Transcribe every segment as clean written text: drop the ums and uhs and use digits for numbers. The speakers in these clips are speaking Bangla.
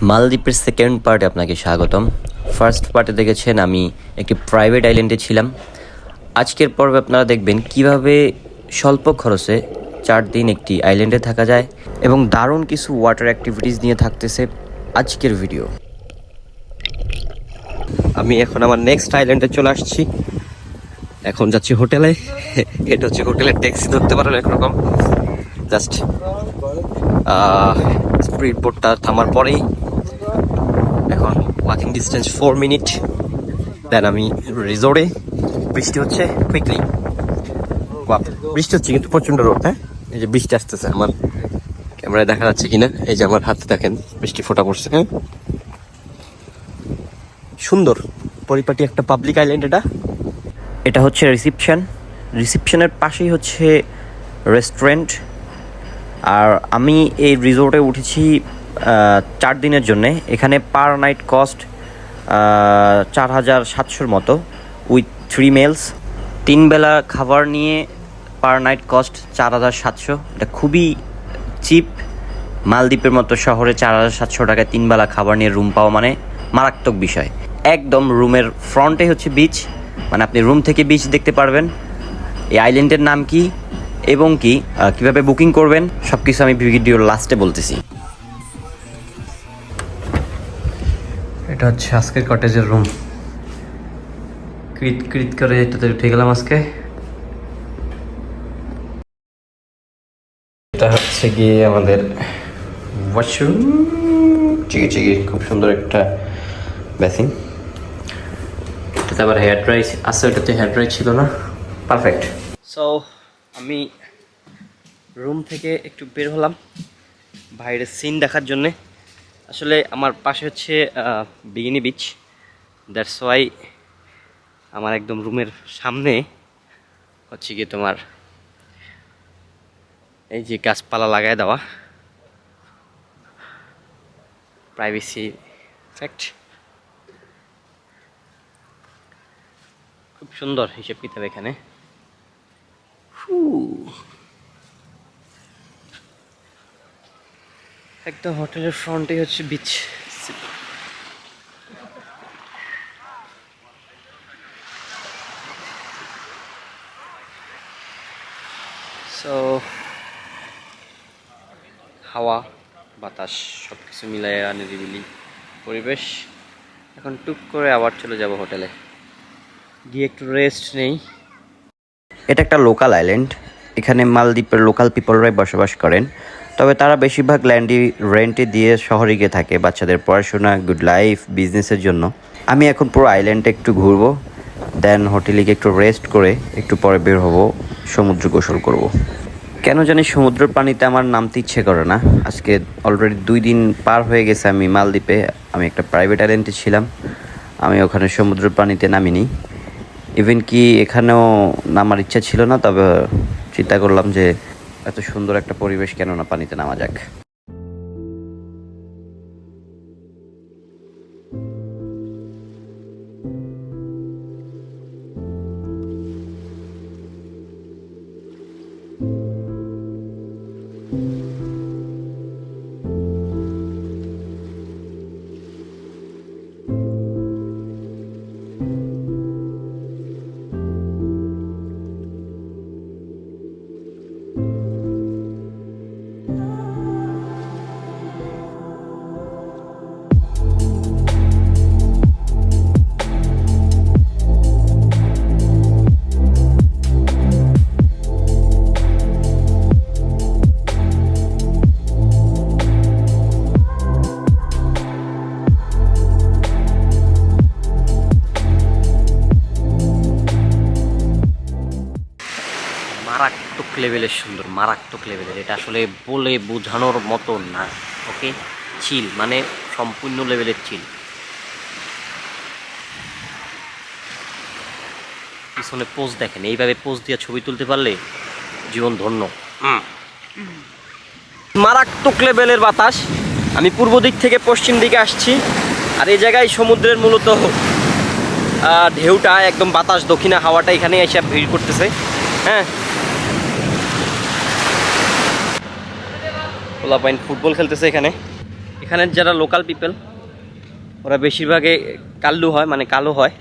মালদ্বীপের সেকেন্ড পার্টে আপনাকে স্বাগতম। ফার্স্ট পার্টে দেখেছেন আমি একটি প্রাইভেট আইল্যান্ডে ছিলাম। আজকের পর্বে আপনারা দেখবেন কিভাবে স্বল্প খরচে 4 দিন একটি আইল্যান্ডে থাকা যায় এবং দারুণ কিছু ওয়াটার অ্যাক্টিভিটিস নিয়ে থাকতেছে আজকের ভিডিও। আমি এখন আমার নেক্সট আইল্যান্ডে চলে আসছি। এখন যাচ্ছি হোটেলে। এটা হচ্ছে হোটেলের ট্যাক্সি ধরতে পারেন একরকম। জাস্ট স্পিড বোটটা থামার পরেই এখন ওয়াকিং ডিস্টেন্স 4 মিনিট, দেন আমি রিসোর্টে। বৃষ্টি হচ্ছে কুইকলি, বৃষ্টি হচ্ছে কিন্তু প্রচন্ড রোদ। হ্যাঁ, এই যে বৃষ্টি আসতেছে, আমার ক্যামেরায় দেখা যাচ্ছে কিনা, এই যে আমার হাতে দেখেন বৃষ্টি ফোঁটা পড়ছে। হ্যাঁ, সুন্দর পরিপাটি একটা পাবলিক আইল্যান্ড। এটা হচ্ছে রিসিপশনের পাশেই হচ্ছে রেস্টুরেন্ট। আর আমি এই রিসোর্টে উঠেছি 4 দিনের জন্যে। এখানে পার নাইট কস্ট 4700 মতো উইথ 3 meals। 3 বেলা খাবার নিয়ে পার নাইট কস্ট 4700। এটা খুবই চিপ। মালদ্বীপের মতো শহরে 4700 টাকায় 3 বেলা খাবার নিয়ে রুম পাওয়া মানে মারাত্মক বিষয়। একদম রুমের ফ্রন্টে হচ্ছে বিচ, মানে আপনি রুম থেকে বিচ দেখতে পারবেন। এই আইল্যান্ডের নাম কি এবং কিভাবে বুকিং করবেন সব কিছু আমি ভিডিওর লাস্টে বলতেছি। এটা হচ্ছে আজকের কটেজের রুম। ক্রিট ক্রিট করে এটাতে উঠে গেলাম আজকে। এটা হচ্ছে গিয়ে আমাদের ওয়াশরুম। চিকে খুব সুন্দর একটা বেসিন। এটাতে আবার হেয়ার ড্রাই আছে, ওটাতে হেয়ার ড্রাই ছিল না। পারফেক্ট। সো আমি রুম থেকে একটু বের হলাম বাইরের সিন দেখার জন্যে। আসলে আমার পাশে হচ্ছে বিগিনি বিচ, দ্যাটস ওয়াই আমার একদম রুমের সামনে হচ্ছে গিয়ে তোমার এই যে গাছপালা লাগায় দেওয়া, প্রাইভেসি ফ্যাক্ট। খুব সুন্দর হিসেব কিতাব এখানে। একদম হোটেলের ফ্রন্টে হচ্ছে বিচ। সো হাওয়া বাতাস সব কিছু মিলাই নিরিবিলি পরিবেশ। এখন টুক করে আবার চলে যাব হোটেলে, গিয়ে একটু রেস্ট নেই। এটা একটা লোকাল আইল্যান্ড। এখানে মালদ্বীপের লোকাল পিপলরাই বসবাস করেন, তবে তারা বেশিরভাগ ল্যান্ডই রেন্টে দিয়ে শহরে গিয়ে থাকে বাচ্চাদের পড়াশোনা, গুড লাইফ, বিজনেসের জন্য। আমি এখন পুরো আইল্যান্ডে একটু ঘুরবো, দেন হোটেলে গিয়ে একটু রেস্ট করে একটু পরে বের হব, সমুদ্র গোসল করব। কেন জানি সমুদ্রের পানিতে আমার নামতে ইচ্ছে করে না। আজকে অলরেডি 2 দিন পার হয়ে গেছে আমি মালদ্বীপে। আমি একটা প্রাইভেট আইল্যান্ডে ছিলাম, আমি ওখানে সমুদ্রের পানিতে নামিনি। ইভেন কি এখানেও নামার ইচ্ছা ছিল না, তবে চিন্তা করলাম যে এত সুন্দর একটা পরিবেশ, কেন না পানিতে নামা যাক। মারাত্মক লেভেলের সুন্দর, মারাত্মক লেভেলের। এটা আসলে বলে বোঝানোর মতো না। ওকে, চিল মানে সম্পূর্ণ লেভেলের চিল। পিছনে পোজ দেখেন, এইভাবে পোজ দিয়ে ছবি তুলতে পারলে জীবন ধন্য। মারাত্মক লেভেলের বাতাস। আমি পূর্ব দিক থেকে পশ্চিম দিকে আসছি, আর এই জায়গায় সমুদ্রের মূলত ঢেউটা একদম বাতাস, দক্ষিণে হাওয়াটা এখানে এসে ভিড় করতেছে। হ্যাঁ, পোলাপাইন ফুটবল খেলতেছে এখানে। এখানের যারা লোকাল পিপল ওরা বেশিরভাগে কাল্লু হয়, মানে কালো হয়।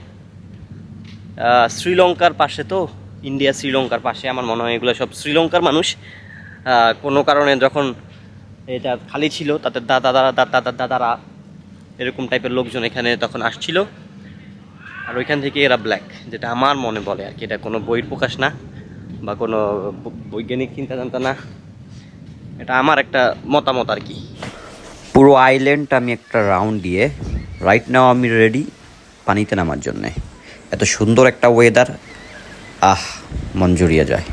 শ্রীলঙ্কার পাশে তো, ইন্ডিয়া শ্রীলঙ্কার পাশে আমার মনে হয় এগুলো সব শ্রীলঙ্কার মানুষ। কোনো কারণে যখন এটা খালি ছিল, তাদের দাদারা এরকম টাইপের লোকজন এখানে তখন আসছিল, আর ওইখান থেকে এরা ব্ল্যাক, যেটা আমার মনে বলে আর কি। এটা কোনো বইয়ের প্রকাশ না বা কোনো বৈজ্ঞানিক চিন্তাধারা না, এটা আমার একটা মতামত আর কি। পুরো আইল্যান্ড আমি একটা রাউন্ড দিয়ে রাইট নাও আমি রেডি পানিতে নামার জন্যে। এত সুন্দর একটা ওয়েদার, মন জুড়িয়ে যায়।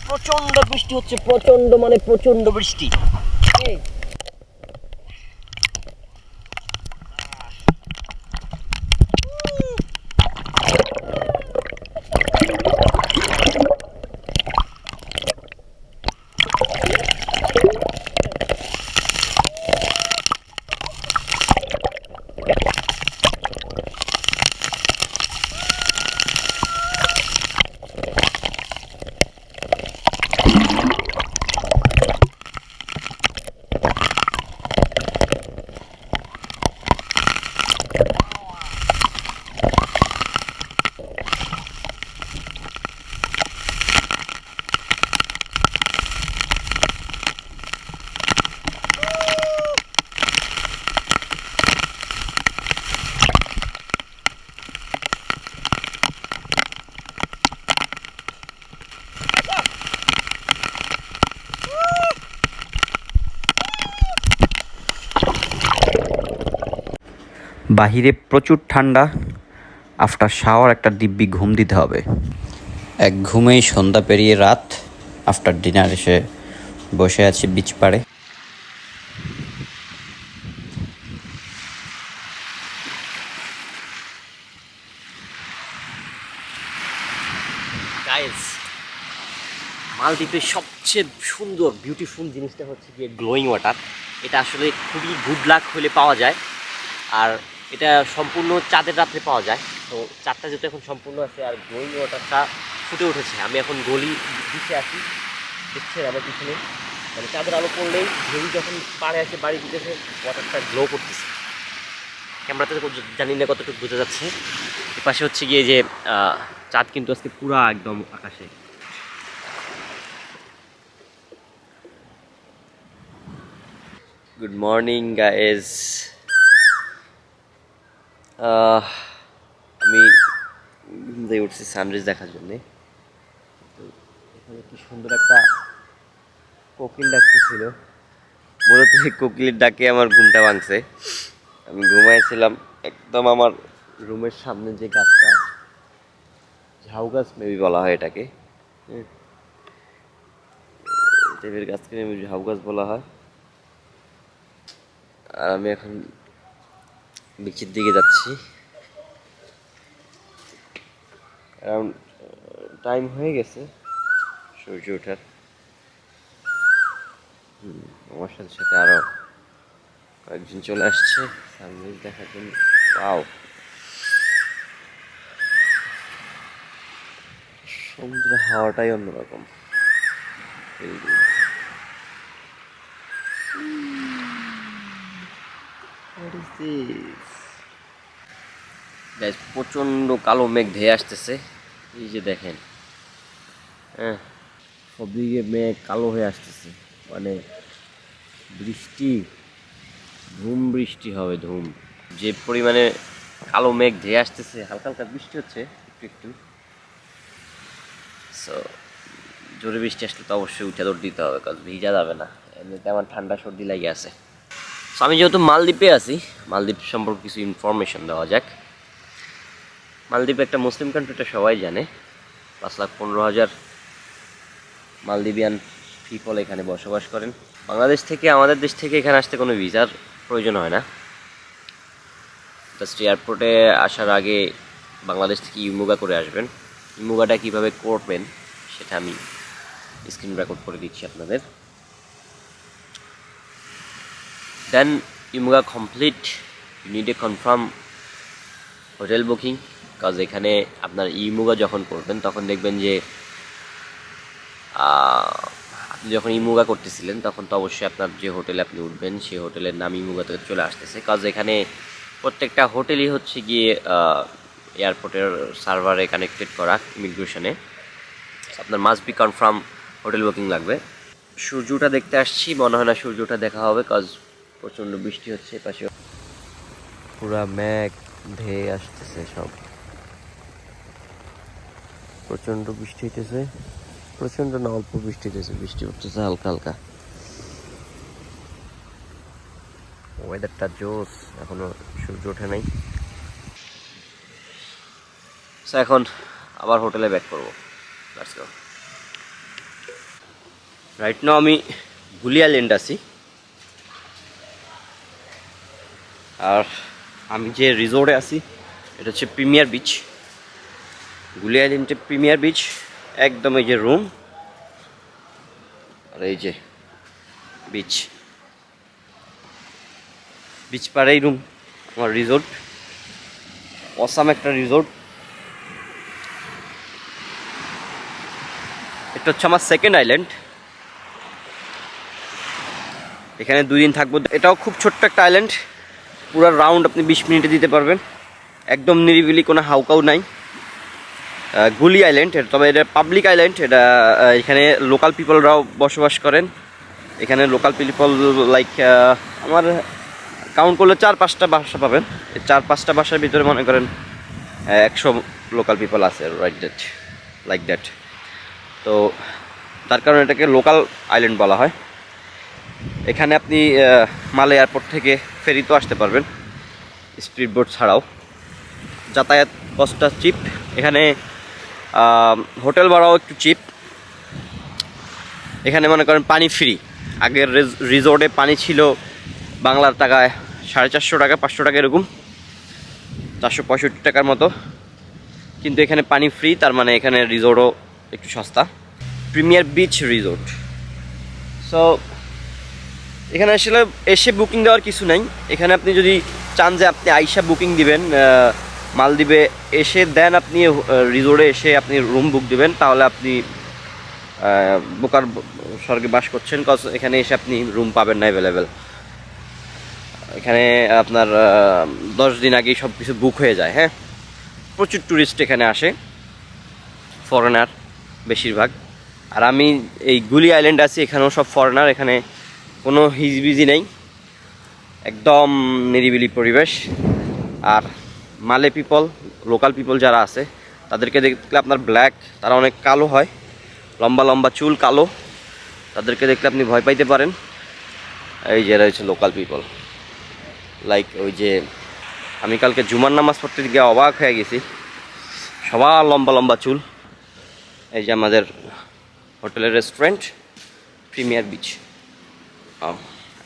প্রচন্ড বৃষ্টি হচ্ছে, প্রচন্ড মানে প্রচন্ড বৃষ্টি। বাহিরে প্রচুর ঠান্ডা, আফটার শাওয়ার একটা দিব্যি ঘুম দিতে হবে। এক ঘুমেই সন্ধ্যা পেরিয়ে রাত। আফটার ডিনার এসে বসে আছি বিচ পাড়ে। গাইস, মালদ্বীপের সবচেয়ে সুন্দর বিউটিফুল জিনিসটা হচ্ছে গিয়ে গ্লোয়িং ওয়াটার। এটা আসলে খুবই গুড লাক হলে পাওয়া যায়, আর এটা সম্পূর্ণ চাঁদের রাত্রে পাওয়া যায়। তো চাঁদটা যেহেতু এখন সম্পূর্ণ আছে, আর গ্লোয়িং ওয়াটারটা ফুটে উঠেছে। আমি এখন গলি দিকে আছি, দেখছেন আমার পিছনে, মানে চাঁদের আলো পড়লেই ঢেউ যখন পাড়ে আসে বাড়ি দিতেছে, ওয়াটারটা গ্লো করতেছে। ক্যামেরাতে জানি না কতটুকু বোঝা যাচ্ছে। এর পাশে হচ্ছে গিয়ে যে চাঁদ কিন্তু আজকে পুরা একদম আকাশে। Good morning guys. আমি ঘুম থেকে উঠছি সানরাইজ দেখার জন্যে। তো এখানে কি সুন্দর একটা কোকিল ডাকতেছিল, মূলত এই কোকিলের ডাকে আমার ঘুমটা ভাঙছে। আমি ঘুমাইছিলাম একদম আমার রুমের সামনে যে গাছটা, ঝাউ গাছ মেবি বলা হয় এটাকে, টাইপের গাছকে মেবি ঝাউ গাছ বলা হয়। আর আমি এখন বিচের দিকে যাচ্ছি। অ্যারাউন্ড টাইম হয়ে গেছে সূর্য ওঠার। আমার সাথে সাথে আরো কয়েকজন চলে আসছে সানরাইজ দেখার জন্য। ওয়াও, সমুদ্র হাওয়াটাই অন্যরকম। প্রচন্ড কালো মেঘ ধেয়ে আসতেছে, এই যে দেখেন। হ্যাঁ, সবদিকে মেঘ কালো হয়ে আসতেছে, মানে বৃষ্টি, ধুম বৃষ্টি হবে, ধুম। যে পরিমাণে কালো মেঘ ধেয়ে আসতেছে, হালকা হালকা বৃষ্টি হচ্ছে একটু একটু। সো জোরে বৃষ্টি আসলে তো অবশ্যই উঠে দৌড় দিতে হবে, কারণ ভিজা যাবে না, এমনিতে আমার ঠান্ডা সর্দি লাগে আছে। সো আমি যেহেতু মালদ্বীপে আছি, মালদ্বীপ সম্পর্কে কিছু ইনফরমেশন দেওয়া যাক। মালদ্বীপ একটা মুসলিম কান্ট্রি, এটা সবাই জানে। 5,15,000 মালদ্বীপিয়ান পিপল এখানে বসবাস করেন। বাংলাদেশ থেকে, আমাদের দেশ থেকে এখানে আসতে কোনো ভিসার প্রয়োজন হয় না। জাস্ট এয়ারপোর্টে আসার আগে বাংলাদেশ থেকে ইমুগা করে আসবেন। ইমুগাটা কীভাবে করবেন সেটা আমি স্ক্রিন রেকর্ড করে দিচ্ছি আপনাদের। দেন ইমুগা complete, you need a confirm hotel booking, কাজ এখানে আপনার ইমুগা যখন করবেন তখন দেখবেন যে আপনি যখন ইমুগা করতেছিলেন তখন তো অবশ্যই আপনার যে হোটেলে আপনি উঠবেন সেই হোটেলের নাম ইমুগা থেকে চলে আসতেছে। কাজ এখানে প্রত্যেকটা হোটেলই হচ্ছে গিয়ে এয়ারপোর্টের সার্ভারে কানেক্টেড করা ইমিগ্রেশনে। আপনার must be confirm hotel booking লাগবে। সূর্যটা দেখতে আসছি, মনে হয় না সূর্যটা দেখা হবে, কাজ প্রচণ্ড বৃষ্টি হচ্ছে। পাশে পুরা মেঘ ধেয়ে আসতেছে, সব প্রচণ্ড বৃষ্টি হইতেছে। প্রচণ্ড না, অল্প বৃষ্টি হইতেছে, বৃষ্টি উঠতেছে হালকা হালকা। ওয়েদারটা জোস, এখনো সূর্য ওঠে নাই। এখন আবার হোটেলে ব্যাক করবো। রাইট নাও আমি গুলি আইল্যান্ড আছি, আর আমি যে রিসোর্টে আছি এটা হচ্ছে প্রিমিয়ার বিচ। গুলি আইল্যান্ডে প্রিমিয়ার বিচ, একদম এই যে রুম আর এই যে বিচ, বিচ পাড়েই রুম আমার রিসোর্ট। অসাম একটা রিসোর্ট। এটা হচ্ছে আমার সেকেন্ড আইল্যান্ড, এখানে 2 দিন থাকবো। এটাও খুব ছোট্ট একটা আইল্যান্ড, পুরো রাউন্ড আপনি 20 মিনিটে দিতে পারবেন, একদম নিরিবিলি, কোনো হাউকাউ নাই। গুলি আইল্যান্ড, তবে এটা পাবলিক আইল্যান্ড। এটা এখানে লোকাল পিপলরাও বসবাস করেন। এখানে লোকাল পিপল লাইক আমার কাউন্ট করলে 4-5টা বাসা পাবেন। এই 4-5টা বাসার ভিতরে মনে করেন 100 লোকাল পিপল আছে, রাইট দ্যাট, লাইক দ্যাট। তো তার কারণে এটাকে লোকাল আইল্যান্ড বলা হয়। এখানে আপনি মালে এয়ারপোর্ট থেকে ফেরিতেও আসতে পারবেন, স্পিড বোট ছাড়াও। যাতায়াত কস্টটা চিপ। এখানে হোটেল ভাড়াও একটু চিপ। এখানে মনে করেন পানি ফ্রি। আগের রিসোর্টে পানি ছিল বাংলার টাকায় 450 টাকা, 500 টাকা এরকম, 465 টাকার মতো। কিন্তু এখানে পানি ফ্রি, তার মানে এখানে রিসোর্টও একটু সস্তা। Premier beach resort. সো এখানে আসলে এসে বুকিং দেওয়ার কিছু নাই। এখানে আপনি যদি চান যে আপনি আইসা বুকিং দিবেন, মালদ্বীপে এসে দেন আপনি রিসোর্টে এসে আপনি রুম বুক দিবেন, তাহলে আপনি বোকার স্বর্গে বাস করছেন। কজ এখানে এসে আপনি রুম পাবেন না অ্যাভেলেবেল। এখানে আপনার 10 দিন আগেই সব কিছু বুক হয়ে যায়। হ্যাঁ, প্রচুর ট্যুরিস্ট এখানে আসে, ফরেনার বেশিরভাগ। আর আমি এই গুলি আইল্যান্ড আছি, এখানেও সব ফরেনার। এখানে কোনো হিজবিজি নেই, একদম নিরিবিলি পরিবেশ। আর মালে পিপল, লোকাল পিপল যারা আছে তাদেরকে দেখলে আপনার ব্ল্যাক, তারা অনেক কালো হয়, লম্বা লম্বা চুল, কালো। তাদেরকে দেখলে আপনি ভয় পাইতে পারেন। এই যে রয়েছে লোকাল পিপল, লাইক ওই যে আমি কালকে জুমার নামাজ পড়তে গিয়ে অবাক হয়ে গেছি, সবার লম্বা লম্বা চুল। এই যে আমাদের হোটেলের রেস্টুরেন্ট প্রিমিয়ার বিচ।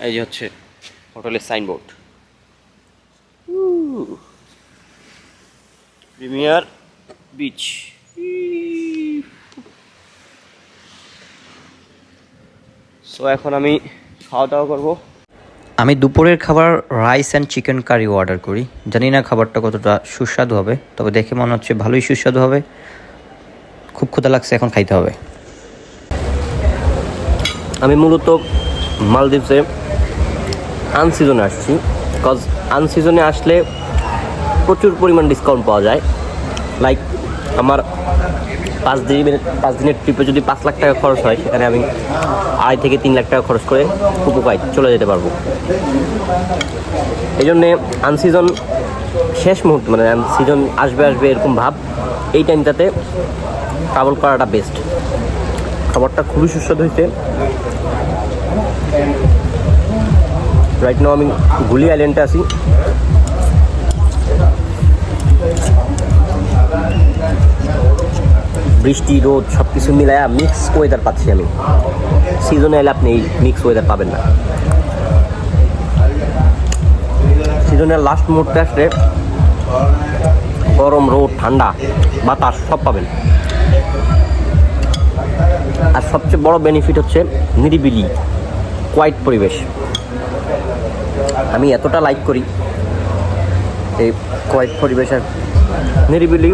এই যে হচ্ছে হোটেলের সাইনবোর্ড, প্রিমিয়ার বিচ। সো এখন আমি খাওয়া দাওয়া করবো। আমি দুপুরের খাবার rice and chicken curry order করি। জানি না খাবারটা কতটা সুস্বাদু হবে, তবে দেখে মনে হচ্ছে ভালোই সুস্বাদু হবে। খুব ক্ষুধা লাগছে, এখন খাইতে হবে। আমি মূলত মালদ্বীপসে আনসিজনে আসছি, বিকজ আনসিজনে আসলে প্রচুর পরিমাণ ডিসকাউন্ট পাওয়া যায়। লাইক আমার 5 দিনের ট্রিপে যদি 5 লাখ টাকা খরচ হয়, সেখানে আমি 2.5 থেকে 3 লাখ টাকা খরচ করে উপকায় চলে যেতে পারবো। এই জন্যে আনসিজন শেষ মুহূর্তে, মানে আনসিজন আসবে এরকম ভাব, এই টাইমটাতে ট্রাভেল করাটা বেস্ট। খাবারটা খুবই সুস্বাদু হয়েছে। রাইট নাও আমি গুলি আইল্যান্ডে আছি। বৃষ্টি, রোদ সব কিছু মিলায়া মিক্স ওয়েদার পাচ্ছি আমি। সিজনে এলে আপনি এই মিক্স ওয়েদার পাবেন না। সিজনের লাস্ট মুহূর্তে আসলে গরম, রোদ, ঠান্ডা, বাতাস সব পাবেন। আর সবচেয়ে বড় বেনিফিট হচ্ছে নিরিবিলি, কোয়াইট পরিবেশ। আমি এতটা লাইক করি এই কোয়াইট পরিবেশের নিরিবিলি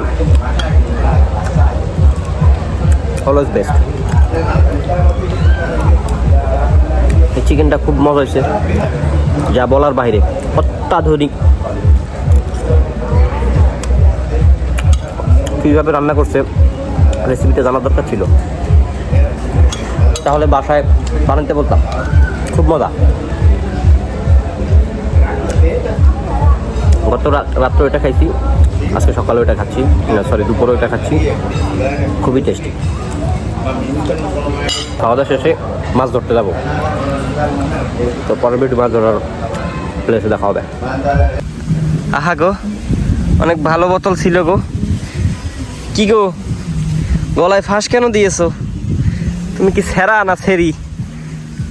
অলওয়েজ বেস্ট। এই চিকেনটা খুব মজা হয়েছে, যা বলার বাইরে, অত্যাধুনিক। কীভাবে রান্না করছে রেসিপিটা জানার দরকার ছিল, তাহলে বাসায় বানাতে বলতাম। খুব মজা। গত রাত্রে এটা খাইছি, আজকে সকালে ওটা খাচ্ছি, সরি দুপুরে ওটা খাচ্ছি। খুবই টেস্টি। খাওয়া দাওয়া শেষে মাছ ধরতে যাবো, তো পরের ভিডিও মাছ ধরার প্লেসে দেখা হবে। আহা গো, অনেক ভালো বোতল ছিল গো। কি গো, গলায় ফাঁস কেন দিয়েছো? তুমি কি ছেঁড়া না ছেড়ি?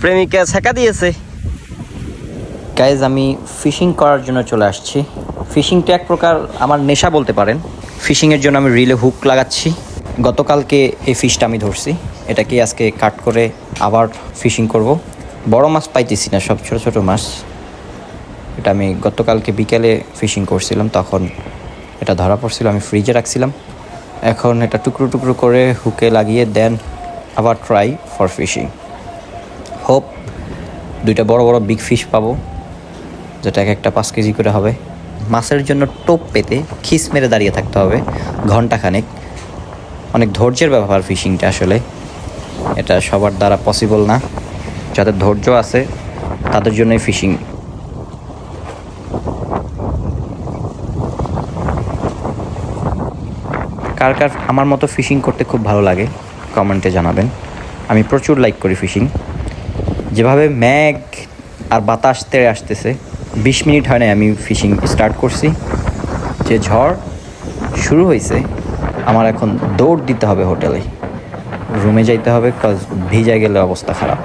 প্রেমিকা ছেঁকা দিয়েছে? গাইজ, আমি ফিশিং করার জন্য চলে আসছি। ফিশিংটা এক প্রকার আমার নেশা বলতে পারেন। ফিশিংয়ের জন্য আমি রিলে হুক লাগাচ্ছি। গতকালকে এই ফিশটা আমি ধরছি, এটাকে আজকে কাট করে আবার ফিশিং করব। বড় মাছ পাইতেছি না, সব ছোট ছোট মাছ। এটা আমি গতকালকে বিকেলে ফিশিং করছিলাম, তখন এটা ধরা পড়ছিল, আমি ফ্রিজে রাখছিলাম। এখন এটা টুকরো টুকরো করে হুকে লাগিয়ে দেন আবার ট্রাই ফর ফিশিং। হোপ দুইটা বড় বড় বিগ ফিশ পাবো, যেটা এক একটা 5 কেজি করে হবে। মাছের জন্য টোপ পেতে খিস মেরে দাঁড়িয়ে থাকতে হবে ঘন্টাখানেক। অনেক ধৈর্যের ব্যাপার ফিশিংটা, আসলে এটা সবার দ্বারা পসিবল না। যাদের ধৈর্য আছে তাদের জন্যই ফিশিং। কার কার আমার মতো ফিশিং করতে খুব ভালো লাগে কমেন্টে জানাবেন। আমি প্রচুর লাইক করি ফিশিং। যেভাবে মেঘ আর বাতাস তেড়ে আসতেছে, 20 মিনিট হয় না আমি ফিশিং স্টার্ট করছি, যে ঝড় শুরু হয়েছে। আমার এখন দৌড় দিতে হবে হোটেলে, রুমে যাইতে হবে, কজ ভিজা গেলে অবস্থা খারাপ।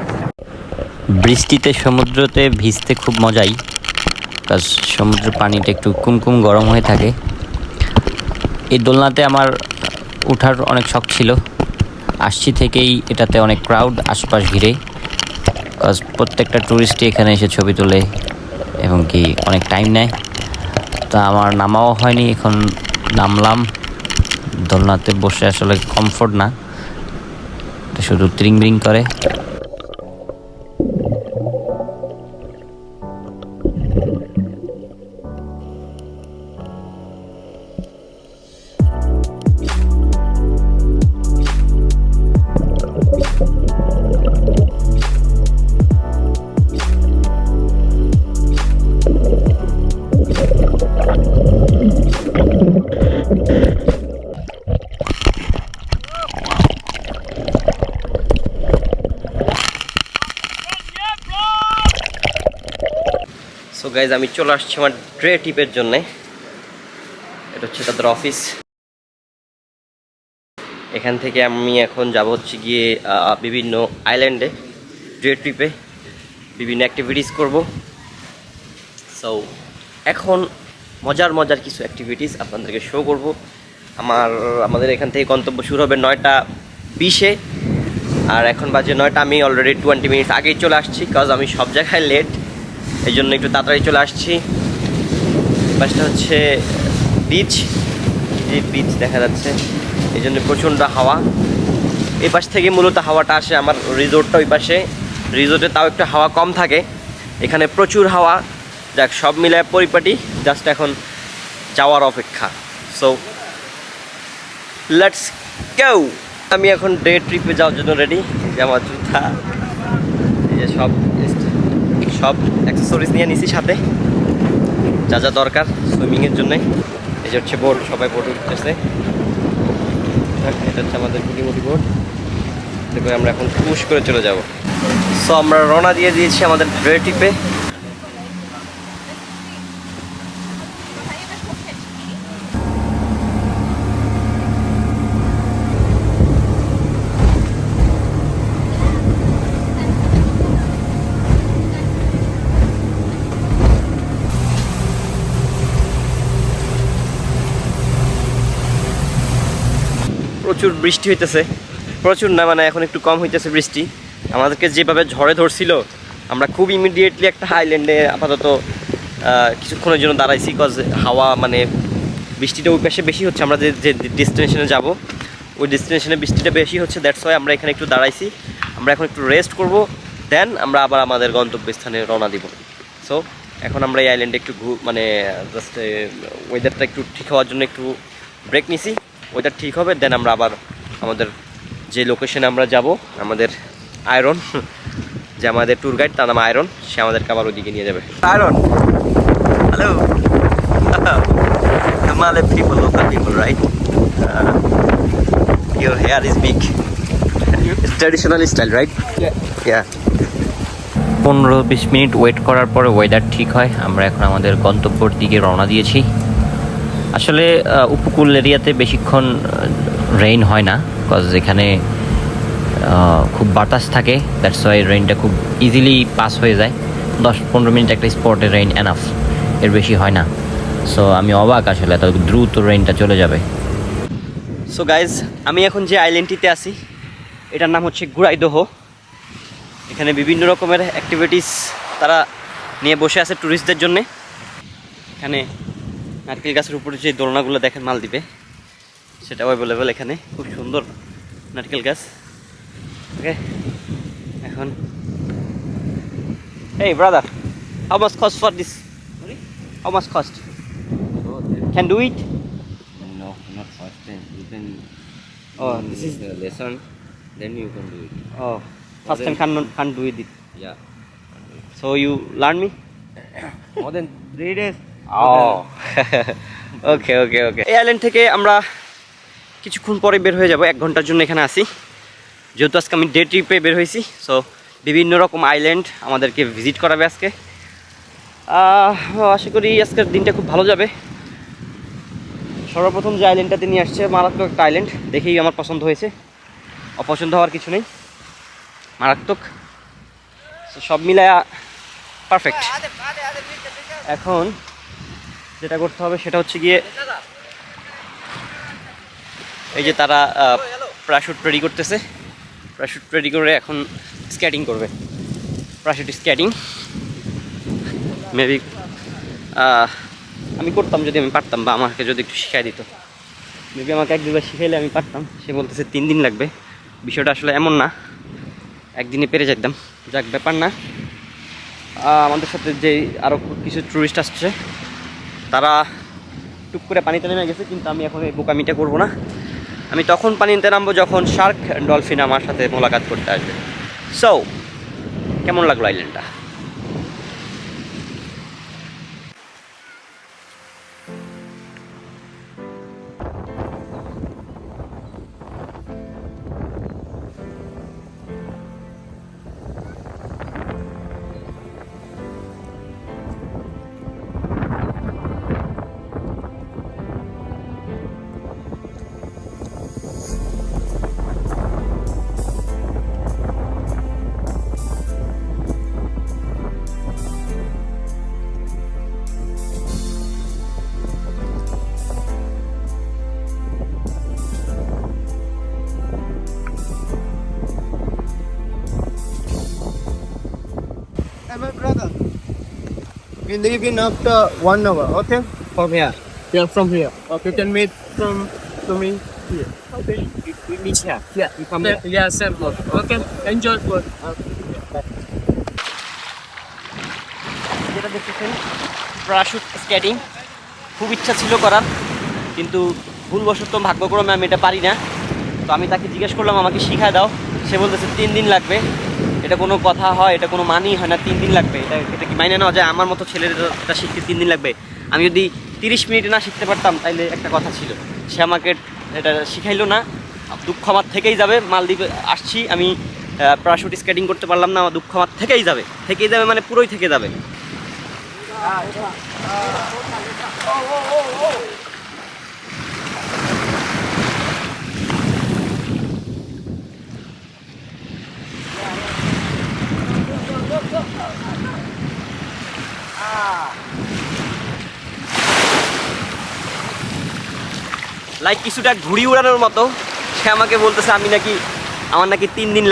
বৃষ্টিতে সমুদ্রতে ভিজতে খুব মজাই, কাজ সমুদ্রের পানিটা একটু কুমকুম গরম হয়ে থাকে। এই দোলনাতে আমার ওঠার অনেক শখ ছিল, আসছি থেকেই এটাতে অনেক ক্রাউড আশপাশ ঘিরে, কাজ প্রত্যেকটা ট্যুরিস্টই এখানে এসে ছবি তোলে এবং কি অনেক টাইম নেয়। তা আমার নামাও হয়নি, এখন নামলাম। দোলনাতে বসে আসলে কমফোর্ট না, এটা শুধু ত্রিং ব্রিং করে। সো গাইজ, আমি চলে আসছি আমার ডে ট্রিপের জন্যে। এটা হচ্ছে তাদের অফিস। এখান থেকে আমি এখন যাব হচ্ছে গিয়ে বিভিন্ন আইল্যান্ডে ডে ট্রিপে, বিভিন্ন অ্যাক্টিভিটিস করব। সো এখন মজার মজার কিছু অ্যাক্টিভিটিস আপনাদেরকে শো করব। আমাদের এখান থেকে গন্তব্য শুরু হবে 9:20-এ, আর এখন বাজে 9টা। আমি অলরেডি 20 মিনিট আগেই চলে আসছি, কাজ আমি সব জায়গায় লেট, এই জন্য একটু তাড়াতাড়ি চলে আসছি। পাশটা হচ্ছে বিচ, যে বিচ দেখা যাচ্ছে, এই জন্য প্রচণ্ড হাওয়া। এই পাশ থেকে মূলত হাওয়াটা আসে, আমার রিসোর্টটা ওই পাশে। রিসোর্টে তাও একটু হাওয়া কম থাকে, এখানে প্রচুর হাওয়া। যাক, সব মিলায় পরিপাটি, জাস্ট এখন যাওয়ার অপেক্ষা। So let's go. আমি এখন ডে ট্রিপে যাওয়ার জন্য রেডি। যে আমার জুতা, এই যে সব অ্যাক্সেসরিজ নিয়ে নিছি সাথে, যা যা দরকার সুইমিংয়ের জন্যে। এই যে হচ্ছে বোর্ড, সবাই বোর্ড উঠতেছে। এটা হচ্ছে আমাদের কুটিমুটি বোর্ড, দেখো আমরা এখন পুশ করে চলে যাব। সো আমরা রওনা দিয়ে দিয়েছি আমাদের ডে ট্রিপে। প্রচুর বৃষ্টি হইতেছে, প্রচুর না মানে এখন একটু কম হইতেছে বৃষ্টি। আমাদেরকে যেভাবে ঝড়ে ধরছিল, আমরা খুব ইমিডিয়েটলি একটা আইল্যান্ডে আপাতত কিছুক্ষণের জন্য দাঁড়াইছি, কজ হাওয়া মানে বৃষ্টিটা ওই পাশে বেশি হচ্ছে, আমরা যে যে ডেস্টিনেশনে যাব ওই ডেস্টিনেশনে বৃষ্টিটা বেশি হচ্ছে, দ্যাটস ওয়াই আমরা এখানে একটু দাঁড়াইছি। আমরা এখন একটু রেস্ট করব, দেন আমরা আবার আমাদের গন্তব্যস্থানে রওনা দিব। সো এখন আমরা এই আইল্যান্ডে একটু মানে জাস্ট ওয়েদারটা একটু ঠিক হওয়ার জন্য একটু ব্রেক নিছি। ওয়েদার ঠিক হবে, দেন আমরা আবার আমাদের যে লোকেশনে আমরা যাব, আমাদের আয়রন যে আমাদের ট্যুর গাইড, তার নাম আয়রন, সে আমাদেরকে আবার ওইদিকে নিয়ে যাবে। Iron, hello. Malay people, local people, right? Your hair is big. It's traditional style, right? Yeah. 15-20 minute wait করার পরে ওয়েদার ঠিক হয়, আমরা এখন আমাদের গন্তব্যের দিকে রওনা দিয়েছি। আসলে উপকূল এরিয়াতে বেশিক্ষণ রেইন হয় না, বিকজ এখানে খুব বাতাস থাকে, দ্যাটস ওয়াই রেইনটা খুব ইজিলি পাস হয়ে যায়। 10-15 মিনিট একটা স্পটে রেইন এনাফ, এর বেশি হয় না। সো আমি অবাক আসলে এত দ্রুত রেইনটা চলে যাবে। সো গাইজ, আমি এখন যে আইল্যান্ডটিতে আছি এটার নাম হচ্ছে গুড়াইদহ। এখানে বিভিন্ন রকমের অ্যাক্টিভিটিস তারা নিয়ে বসে আছে ট্যুরিস্টদের জন্যে। এখানে নারকেল গাছের উপরে যে দোলনাগুলো দেখেন মালদ্বীপে, সেটাও অ্যাভেলেবেল এখানে, খুব সুন্দর নারকেল গাছ। ওকে, এখন এই brother, how much cost for this? How much cost? Can do it? No, not first time. You can. Oh, this is the lesson. Then you can do it. oh first time can't do it. Yeah. So you learn me? More than 3 days. Oh. ওকে ওকে ওকে। এই আইল্যান্ড থেকে আমরা কিছুক্ষণ পরে বের হয়ে যাব, 1 ঘন্টার জন্য এখানে আসি, যেহেতু আজকে আমি ডে ট্রিপে বের হয়েছি। সো বিভিন্ন রকম আইল্যান্ড আমাদেরকে ভিজিট করাবে আজকে। আশা করি আজকের দিনটা খুব ভালো যাবে। সর্বপ্রথম যে আইল্যান্ডটাতে নিয়ে আসছে, মারাত্মক একটা আইল্যান্ড, দেখেই আমার পছন্দ হয়েছে, অপছন্দ হওয়ার কিছু নেই, মারাত্মক। সব মিলায়া পারফেক্ট। এখন যেটা করতে হবে সেটা হচ্ছে গিয়ে, এই যে তারা প্যারাশুট রেডি করতেছে, প্যারাশুট রেডি করে এখন স্কেটিং করবে, প্যারাশুট স্কেটিং। মেবি আমি করতাম যদি আমি পারতাম, বা আমাকে যদি একটু শিখাই দিত, মেবি আমাকে 1-2 বার শিখাইলে আমি পারতাম। সে বলতেছে 3 দিন লাগবে। বিষয়টা আসলে এমন না, একদিনে পেরে যেতাম, যাক ব্যাপার না। আমাদের সাথে যে আরও কিছু ট্যুরিস্ট আসছে, তারা টুক করে পানিতে নেমে গেছে, কিন্তু আমি এখন এই বোকামিটা করবো না। আমি তখন পানিতে নামবো যখন শার্ক ডলফিন আমার সাথে মোলাকাত করতে আসবে। সো কেমন লাগলো আইল্যান্ডটা? Hey, my brother. We leave in after 1 hour, okay? From here. Yeah, from here. Okay. You can meet to me here. Okay. We meet here. Yeah. We come here. Yeah, same boat. Okay. Enjoy boat. যেটা দেখতেছেন প্যারাশুট স্কেটিং, খুব ইচ্ছা ছিল করার, কিন্তু ভুলবশত ভাগ্যক্রমে আমি এটা পারি না। তো আমি তাকে জিজ্ঞেস করলাম আমাকে শিখায় দাও, সে বলতেছে 3 দিন লাগবে। এটা কোনো কথা হয়? এটা কোনো মানেই হয় না, 3 দিন লাগবে। এটা কি মাইনে নেওয়া যায়? আমার মতো ছেলেটা শিখতে 3 দিন লাগবে? আমি যদি 30 মিনিটে না শিখতে পারতাম তাইলে একটা কথা ছিল। সে আমাকে এটা শিখাইলো না, দুঃখ আমার থেকেই যাবে। মালদ্বীপে আসছি আমি, প্যারাশুট স্কেটিং করতে পারলাম না, আমার দুঃখ আমার থেকেই যাবে মানে পুরোই থেকে যাবে। লাইক কিছুটা ঘুড়ি উড়ানোর মতো। সে আমাকে বলতেছে আমার নাকি 3 দিন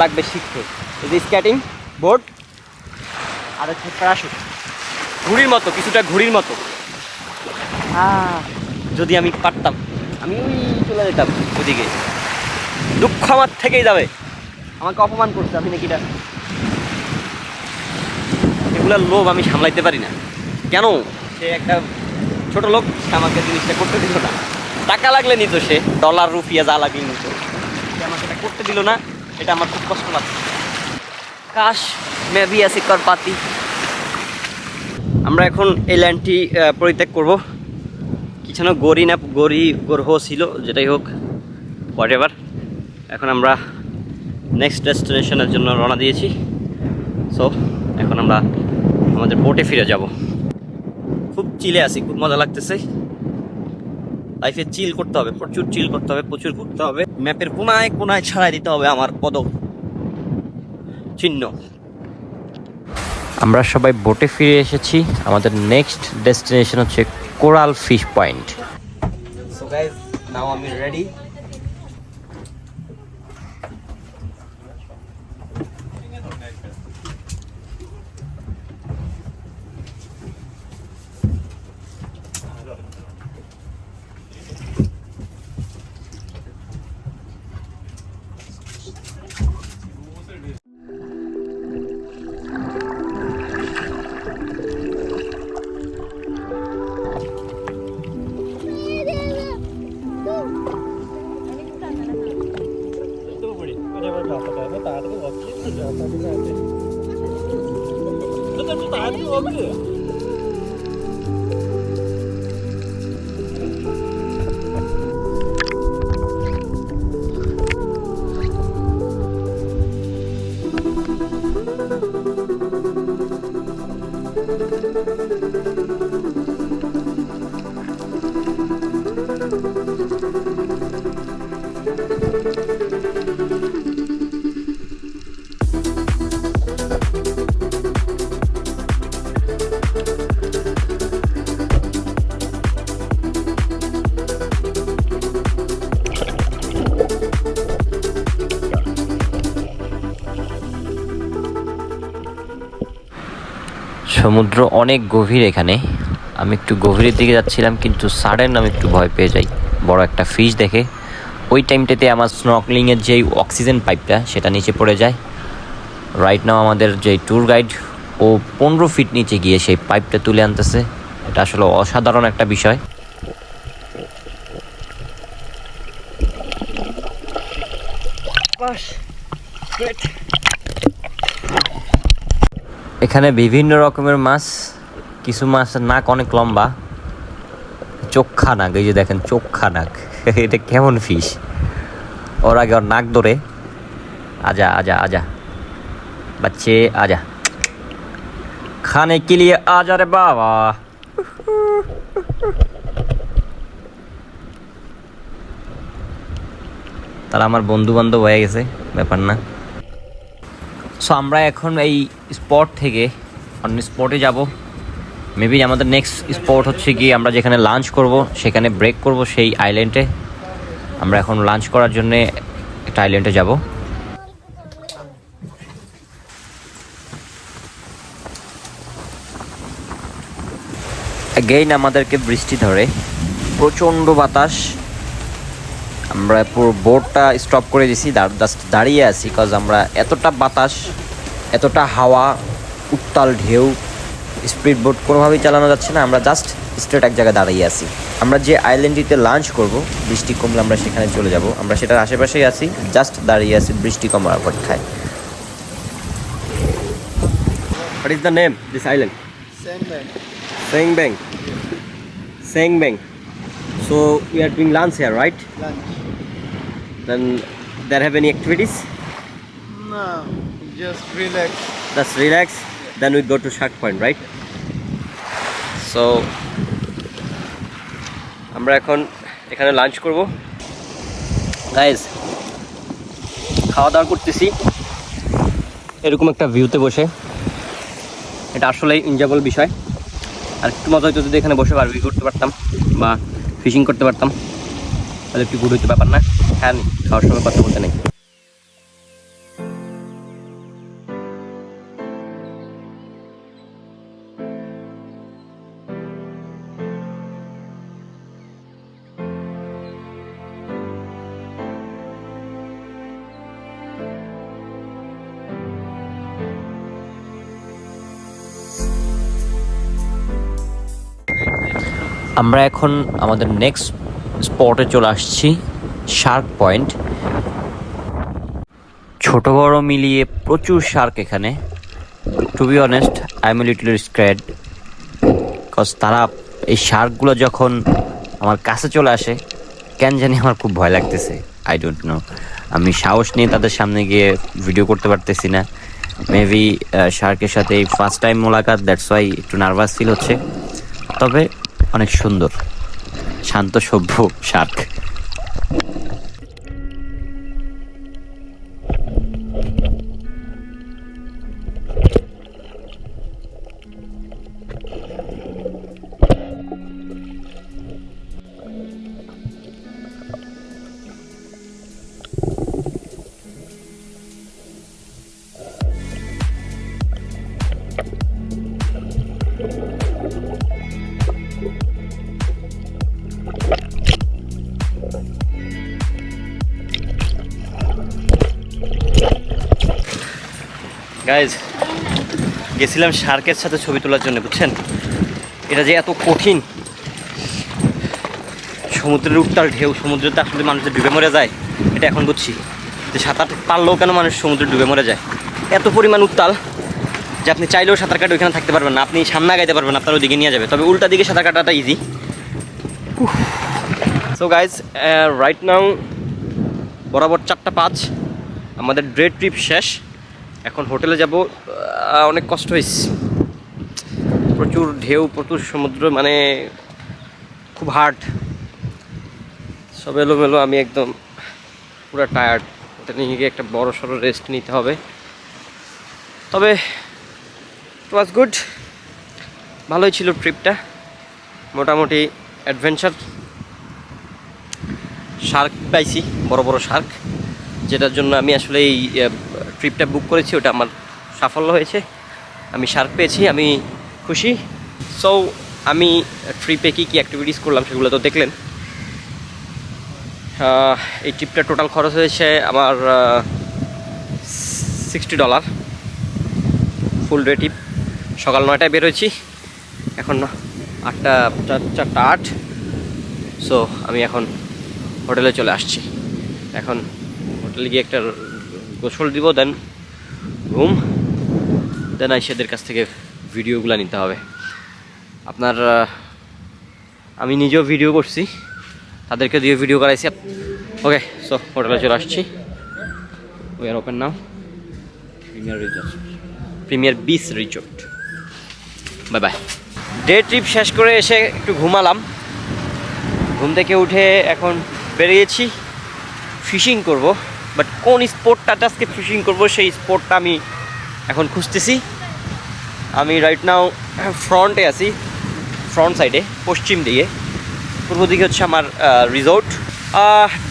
লাগবে শিখতে। এই যে স্কেটিং বোর্ড আর হচ্ছে প্যারাশুট, ঘুড়ির মতো, কিছুটা ঘুড়ির মতো। যদি আমি পারতাম আমি ওই চলে যেতাম ওদিকে। দুঃখ আমার থেকেই যাবে, আমাকে অপমান করছে, আমি নাকি এটা, এগুলার লোভ আমি সামলাইতে পারি না। কেন? সে একটা ছোট লোক, সে আমাকে জিনিসটা করতে দিল না। টাকা লাগলে নিত, সে ডলার রুপিয়া যা লাগলে নিত, সে আমাকে এটা করতে দিল না। এটা আমার খুব কষ্ট লাগছে। কাশ মে ভি ऐसे कर पाती। আমরা এখন এই ল্যান্ডটি পরিত্যাগ করব। কিছু না গড়ি গ্রহ ছিল, যেটাই হোক, হোয়াট এভার। এখন আমরা নেক্সট ডেস্টিনেশনের জন্য রওনা দিয়েছি। সো এখন আমরা আমাদের বোটে ফিরে যাব। খুব চিলে আছি, খুব মজা লাগতেছে। লাইফে চিল করতে হবে, প্রচুর চিল করতে হবে, প্রচুর ঘুরতে হবে। ম্যাপের কোনায় কোনায় ছাড়াই দিতে হবে আমার পদ চিহ্ন। আমরা সবাই বোটে ফিরে এসেছি। আমাদের নেক্সট ডেস্টিনেশন হচ্ছে coral fish point. So guys, now আমি রেডি। সমুদ্র অনেক গভীর এখানে। আমি একটু গভীরের দিকে যাচ্ছিলাম, কিন্তু সাডেন আমি একটু ভয় পেয়ে যাই বড় একটা ফিশ দেখে। ওই টাইমটাতে আমার স্নর্কেলিংয়ের যেই অক্সিজেন পাইপটা সেটা নিচে পড়ে যায়। রাইট নাও আমাদের যেই ট্যুর গাইড, ও 15 ফিট নিচে গিয়ে সেই পাইপটা তুলে আনতেছে। এটা আসলে অসাধারণ একটা বিষয়। এখানে বিভিন্ন রকমের মাছ। কিছু মাছের নাক অনেক লম্বা, চোখা নাক। এই যে দেখেন, চোখা নাক। এটা কেমন ফিশ? ওর আগে ওর নাক ধরে, আজা আজা আজা বাচ্চে, আজা খানে কে লিয়ে আজা রে বাবা। তারা আমার বন্ধু বান্ধব হয়ে গেছে, ব্যাপার না। সো আমরা এখন এই স্পট থেকে অন্য স্পটে যাব। মেবি আমাদের নেক্সট স্পট হচ্ছে কি, আমরা যেখানে লাঞ্চ করব সেখানে ব্রেক করব সেই আইল্যান্ডে। আমরা এখন লাঞ্চ করার জন্যে একটা আইল্যান্ডে যাব। এগেইন আমাদেরকে বৃষ্টি ধরে, প্রচণ্ড বাতাস। আমরা পুরো বোটটা স্টপ করে দিছি, জাস্ট দাঁড়িয়ে আছি, কজ আমরা এতটা বাতাস, এতটা হাওয়া, উত্তাল ঢেউ, স্পিড বোট কোনোভাবেই চালানো যাচ্ছে না। আমরা জাস্ট স্ট্রেট এক জায়গায় দাঁড়িয়ে আছি। আমরা যে আইল্যান্ডটিতে লাঞ্চ করব, বৃষ্টি কমলে আমরা সেখানে চলে যাব। আমরা সেটার আশেপাশেই আছি, জাস্ট দাঁড়িয়ে আছি বৃষ্টি কমার অপেক্ষায়। What is the name this island? Sandbag. Sengbeng. Sengbeng. So we are doing lunch here, right? Lunch. Then there have any activities? No, just relax. Just relax. Then we go to Shark Point, right? So আমরা এখন এখানে লাঞ্চ করব। গাইস, খাওয়া দাওয়া করতেছি এরকম একটা ভিউতে বসে। এটা আসলেই এনজয়েবল বিষয়। আর একটু মজা হয়তো যদি এখানে বসে বারবিকিউ করতে পারতাম বা ফিশিং করতে পারতাম, তাহলে একটু গুড হইতে ব্যাপার না। হ্যাঁ, খাওয়ার সময় কথা বলতে নেই। আমরা এখন আমাদের নেক্সট স্পটে চলে আসছি, শার্ক পয়েন্ট। ছোট বড় মিলিয়ে প্রচুর শার্ক এখানে। To be honest, I am little scared, cause তারা এই শার্কগুলো যখন আমার কাছে চলে আসে, কেন জানি আমার খুব ভয় লাগতেছে। আই ডোন্ট নো, আমি সাহস নিয়ে তাদের সামনে গিয়ে ভিডিও করতে পারতেছি না। মেবি শার্কের সাথে এই ফার্স্ট টাইম মোলাকাত, দ্যাটস ওয়াই একটু নার্ভাস ফিল হচ্ছে। তবে অনেক সুন্দর, শান্ত সভ্য শার্ক। গাইজ, গেছিলাম শার্কের সাথে ছবি তোলার জন্য, বুঝছেন? এটা যে এত কঠিন, সমুদ্রের উত্তাল ঢেউ, সমুদ্রেতে আসলে মানুষ যে ডুবে মরে যায় এটা এখন বুঝছি, যে সাঁতার পারলেও কেন মানুষ সমুদ্রে ডুবে মরে যায়। এত পরিমাণ উত্তাল যে আপনি চাইলেও সাঁতার কাটে ওইখানে থাকতে পারবেন না, আপনি সামনে আগাইতে পারবেন, আপনার ওইদিকে নিয়ে যাবে। তবে উল্টা দিকে সাঁতার কাটাটা easy. So guys, right now বরাবর 4:05, আমাদের ডে ট্রিপ শেষ। এখন হোটেলে যাব। অনেক কষ্ট হয়েছে, প্রচুর ঢেউ, প্রচুর সমুদ্র, মানে খুব হার্ড, সব এলোমেলো। আমি একদম পুরো টায়ার্ড। হোটেলে নিয়ে গিয়ে একটা বড় সড়ো রেস্ট নিতে হবে। তবে ইট ওয়াজ গুড, ভালোই ছিল ট্রিপটা, মোটামুটি অ্যাডভেঞ্চার। শার্ক পাইছি, বড় বড় শার্ক, যেটার জন্য আমি আসলে এই ট্রিপটা বুক করেছি, ওটা আমার সাফল্য হয়েছে। আমি শার্ক পেয়েছি, আমি খুশি। সো আমি ট্রিপে কী কী অ্যাক্টিভিটিস করলাম সেগুলো তো দেখলেন। এই ট্রিপটা টোটাল খরচ হয়েছে আমার $60, ফুল ডে ট্রিপ। সকাল 9টায় বেরোয়েছি, এখন 4:08। সো আমি এখন হোটেলে চলে আসছি। এখন হোটেলে গিয়ে একটা গোসল দিব, দেন ঘুম, দেন আইসেদের কাছ থেকে ভিডিওগুলো নিতে হবে। আপনার আমি নিজেও ভিডিও করছি, তাদেরকে দিয়ে ভিডিও করাইছি। ওকে, সো হোটেলে চলে আসছি। We are open now. Premier beach resort. Bye bye. Day trip শেষ করে এসে একটু ঘুমালাম। ঘুম থেকে উঠে এখন বেরিয়েছি, ফিশিং করব। বাট কোন স্পটটাতে আজকে ফিশিং করব সেই স্পটটা আমি এখন খুঁজতেছি। আমি রাইট নাও ফ্রন্টে আছি, ফ্রন্ট সাইডে, পশ্চিম দিকে। পূর্ব দিকে হচ্ছে আমার রিসোর্ট।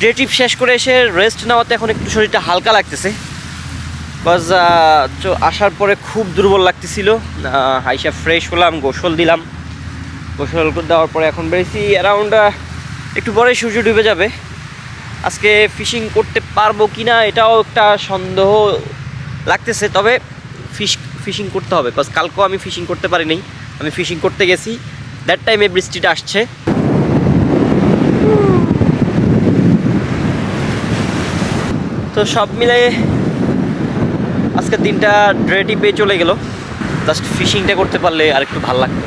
ডে ট্রিপ শেষ করে এসে রেস্ট নেওয়াতে এখন একটু শরীরটা হালকা লাগতেছে, বাস আসার পরে খুব দুর্বল লাগতেছিল। আইসা ফ্রেশ হলাম, গোসল দিলাম। গোসল দেওয়ার পরে এখন বেরিয়েছি অ্যারাউন্ড একটু পরে সূর্য ডুবে যাবে। আজকে ফিশিং করতে পারবো কি না এটাও একটা সন্দেহ লাগতেছে, তবে ফিশিং করতে হবে, বিকজ কালকেও আমি ফিশিং করতে পারিনি। আমি ফিশিং করতে গেছি, দ্যাট টাইমে বৃষ্টিটা আসছে। তো সব মিলে আজকের দিনটা ডে ট্রিপে চলে গেল। জাস্ট ফিশিংটা করতে পারলে আর একটু ভালো লাগতো।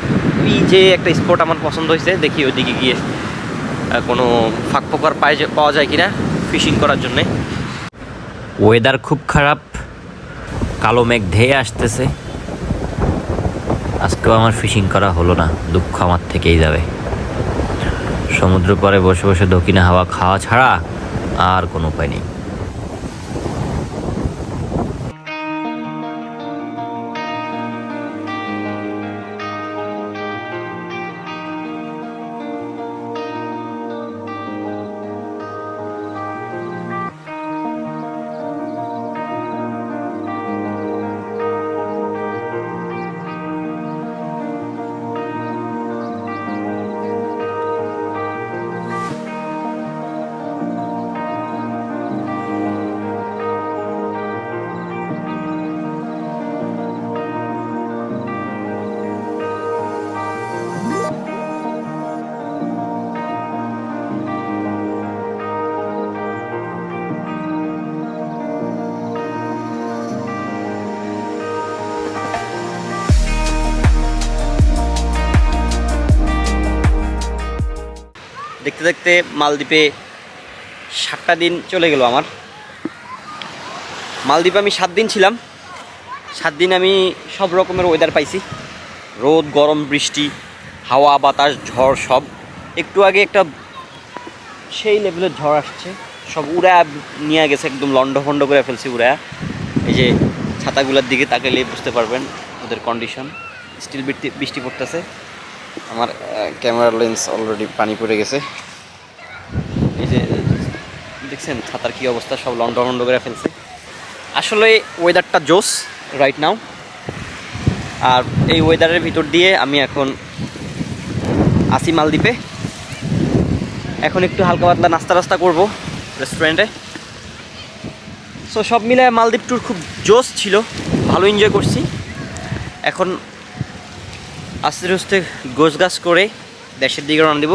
এই যে একটা স্পট আমার পছন্দ হয়েছে, দেখি ওইদিকে গিয়ে কোনো ফাঁক ফোকর পাওয়া যায় কিনা ফিশিং করার জন্যে। ওয়েদার খুব খারাপ, কালো মেঘ ধেয়ে আসতেছে। আজকেও আমার ফিশিং করা হলো না, দুঃখ আমার থেকেই যাবে। সমুদ্র পাড়ে বসে বসে দক্ষিণা হাওয়া খাওয়া ছাড়া আর কোনো উপায় নেই। দেখতে মালদ্বীপে 7টা দিন চলে গেল আমার। মালদ্বীপে আমি 7 দিন ছিলাম। 7 দিন আমি সব রকমের ওয়েদার পাইছি, রোদ, গরম, বৃষ্টি, হাওয়া, বাতাস, ঝড় সব। একটু আগে একটা সেই লেভেলের ঝড় আসছে, সব উড়া নিয়ে গেছে, একদম লন্ডভন্ড করে ফেলছে উড়া। এই যে ছাতাগুলোর দিকে তাকালে বুঝতে পারবেন ওদের কন্ডিশন। স্টিল বৃষ্টি পড়তেছে। আমার ক্যামেরার লেন্স অলরেডি পানি পড়ে গেছে। এই যে দেখছেন ছাতার কি অবস্থা, সব লন্ডভন্ড করে ফেলছে। আসলে ওয়েদারটা জোস রাইট নাও। আর এই ওয়েদারের ভিতর দিয়ে আমি এখন আসি মালদ্বীপে। এখন একটু হালকা পাতলা নাস্তা করব রেস্টুরেন্টে। সো সব মিলে মালদ্বীপ ট্যুর খুব জোস ছিল, ভালো এনজয় করছি। এখন আস্তে আস্তে গোছগাছ করে দেশের দিকে রওনা দেব।